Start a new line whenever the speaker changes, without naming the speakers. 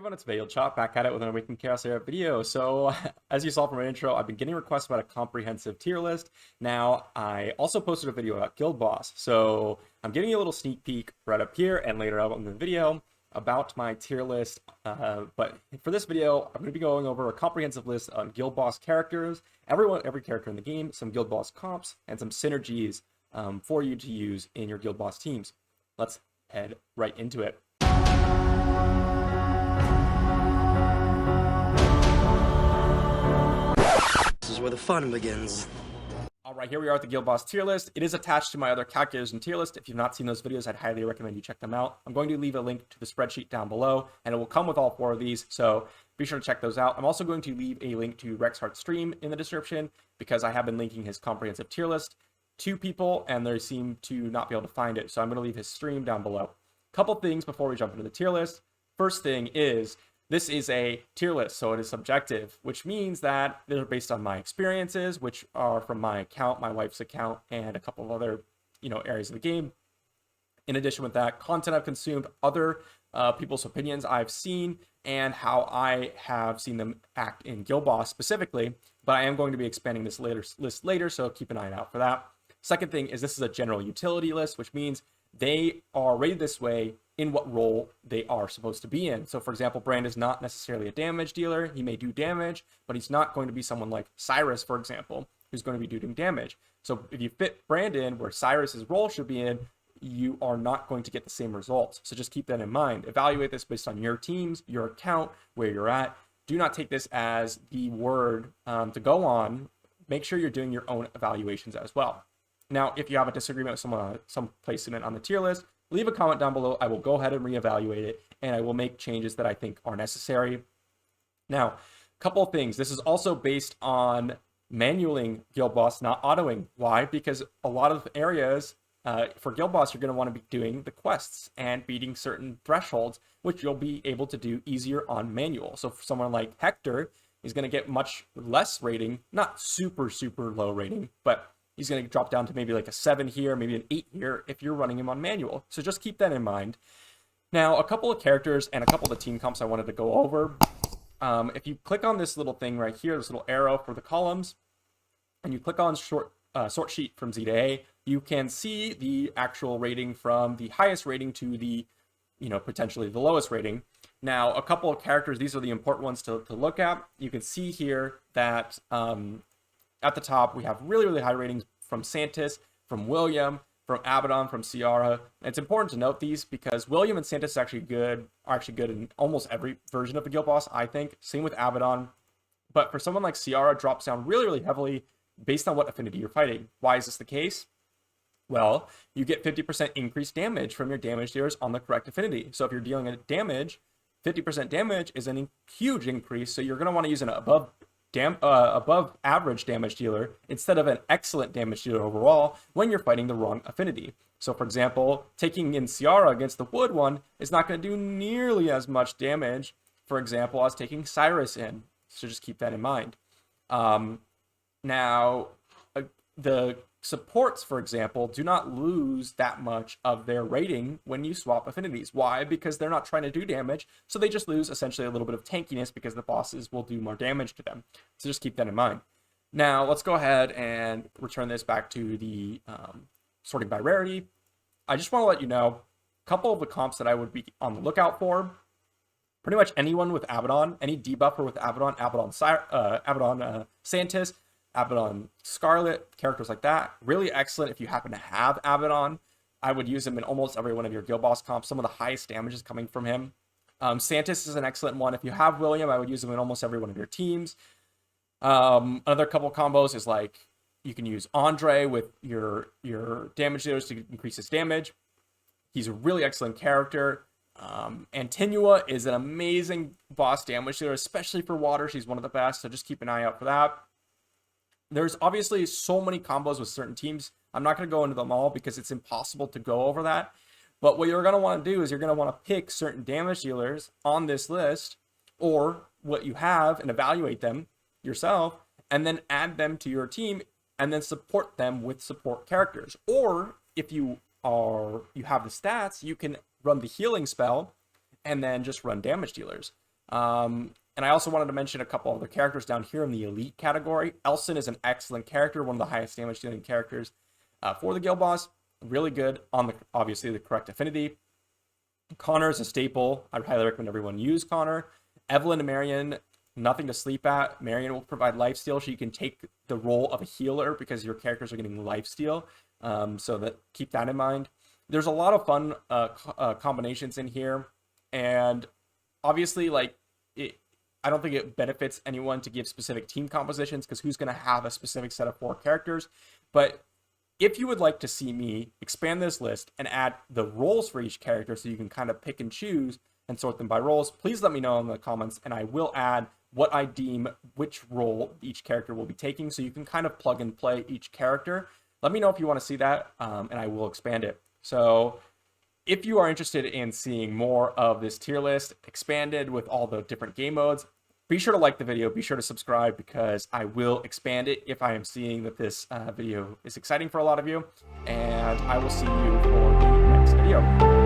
Everyone, it's Chop back at it with an Awaken Chaos Era video. So, as you saw from my intro, I've been getting requests about a comprehensive tier list. Now, I also posted a video about Guild Boss, so I'm giving you a little sneak peek right up here and later out in the video about my tier list. But for this video, I'm going to be going over a comprehensive list on Guild Boss characters, every character in the game, some Guild Boss comps, and some synergies for you to use in your Guild Boss teams. Let's head right into it.
This is where the fun begins.
Alright, here we are at the Guild Boss tier list. It is attached to my other calculators and tier list. If you've not seen those videos, I'd highly recommend you check them out. I'm going to leave a link to the spreadsheet down below, and it will come with all 4 of these, so be sure to check those out. I'm also going to leave a link to RexHeart's stream in the description, because I have been linking his comprehensive tier list to people, and they seem to not be able to find it, so I'm going to leave his stream down below. Couple things before we jump into the tier list. First thing is, this is a tier list, so it is subjective, which means that they're based on my experiences, which are from my account, my wife's account, and a couple of other, areas of the game. In addition with that, content I've consumed, other people's opinions I've seen, and how I have seen them act in Guild Boss specifically, but I am going to be expanding this list later, so keep an eye out for that. Second thing is this is a general utility list, which means they are rated this way in what role they are supposed to be in. So for example, Brand is not necessarily a damage dealer. He may do damage, but he's not going to be someone like Cyrus, for example, who's going to be doing damage. So if you fit Brand in where Cyrus's role should be in, you are not going to get the same results. So just keep that in mind. Evaluate this based on your teams, your account, where you're at. Do not take this as the word to go on. Make sure you're doing your own evaluations as well. Now, if you have a disagreement with someone on some placement on the tier list, leave a comment down below. I will go ahead and reevaluate it, and I will make changes that I think are necessary. Now, a couple of things. This is also based on manualing Guild Boss, not autoing. Why? Because a lot of areas for Guild Boss, you're going to want to be doing the quests and beating certain thresholds, which you'll be able to do easier on manual. So for someone like Hector, he's going to get much less rating, not super, super low rating, but he's going to drop down to maybe like a 7 here, maybe an 8 here if you're running him on manual. So just keep that in mind. Now, a couple of characters and a couple of the team comps I wanted to go over. If you click on this little thing right here, this little arrow for the columns, and you click on sort sheet from Z to A, you can see the actual rating from the highest rating to the, potentially the lowest rating. Now, a couple of characters, these are the important ones to look at. You can see here that at the top, we have really, really high ratings from Santis, from William, from Abaddon, from Ciara. And it's important to note these because William and Santis are actually good in almost every version of the Guild Boss, I think. Same with Abaddon. But for someone like Ciara, it drops down really, really heavily based on what affinity you're fighting. Why is this the case? Well, you get 50% increased damage from your damage dealers on the correct affinity. So if you're dealing a damage, 50% damage is a huge increase. So you're going to want to use an above average damage dealer instead of an excellent damage dealer overall when you're fighting the wrong affinity. So for example, taking in Ciara against the wood one is not going to do nearly as much damage, for example, as taking Cyrus in. So just keep that in mind. Now, the supports, for example, do not lose that much of their rating when you swap affinities. Why? Because they're not trying to do damage, so they just lose essentially a little bit of tankiness because the bosses will do more damage to them. So just keep that in mind. Now, let's go ahead and return this back to the sorting by rarity. I just want to let you know a couple of the comps that I would be on the lookout for. Pretty much anyone with Abaddon, any debuffer with Abaddon Santis, Abaddon Scarlet, characters like that. Really excellent if you happen to have Abaddon. I would use him in almost every one of your Guild Boss comps. Some of the highest damage is coming from him. Santis is an excellent one. If you have William, I would use him in almost every one of your teams. Another couple combos is like you can use Andre with your damage dealers to increase his damage. He's a really excellent character. Antinua is an amazing boss damage dealer, especially for water. She's one of the best, so just keep an eye out for that. There's obviously so many combos with certain teams. I'm not going to go into them all because it's impossible to go over that. But what you're going to want to do is you're going to want to pick certain damage dealers on this list or what you have and evaluate them yourself and then add them to your team and then support them with support characters. Or if you have the stats, you can run the healing spell and then just run damage dealers. And I also wanted to mention a couple other characters down here in the elite category. Elson is an excellent character, one of the highest damage dealing characters for the guild boss. Really good on obviously the correct affinity. Connor is a staple. I highly recommend everyone use Connor. Evelyn and Marion, nothing to sleep at. Marion will provide lifesteal, so you can take the role of a healer because your characters are getting lifesteal. So keep that in mind. There's a lot of fun combinations in here, and obviously, I don't think it benefits anyone to give specific team compositions because who's going to have a specific set of 4 characters. But if you would like to see me expand this list and add the roles for each character so you can kind of pick and choose and sort them by roles, please let me know in the comments, and I will add what I deem which role each character will be taking so you can kind of plug and play each character. Let me know if you want to see that, and I will expand it. So if you are interested in seeing more of this tier list expanded with all the different game modes, be sure to like the video, be sure to subscribe, because I will expand it if I am seeing that this video is exciting for a lot of you, and I will see you for the next video.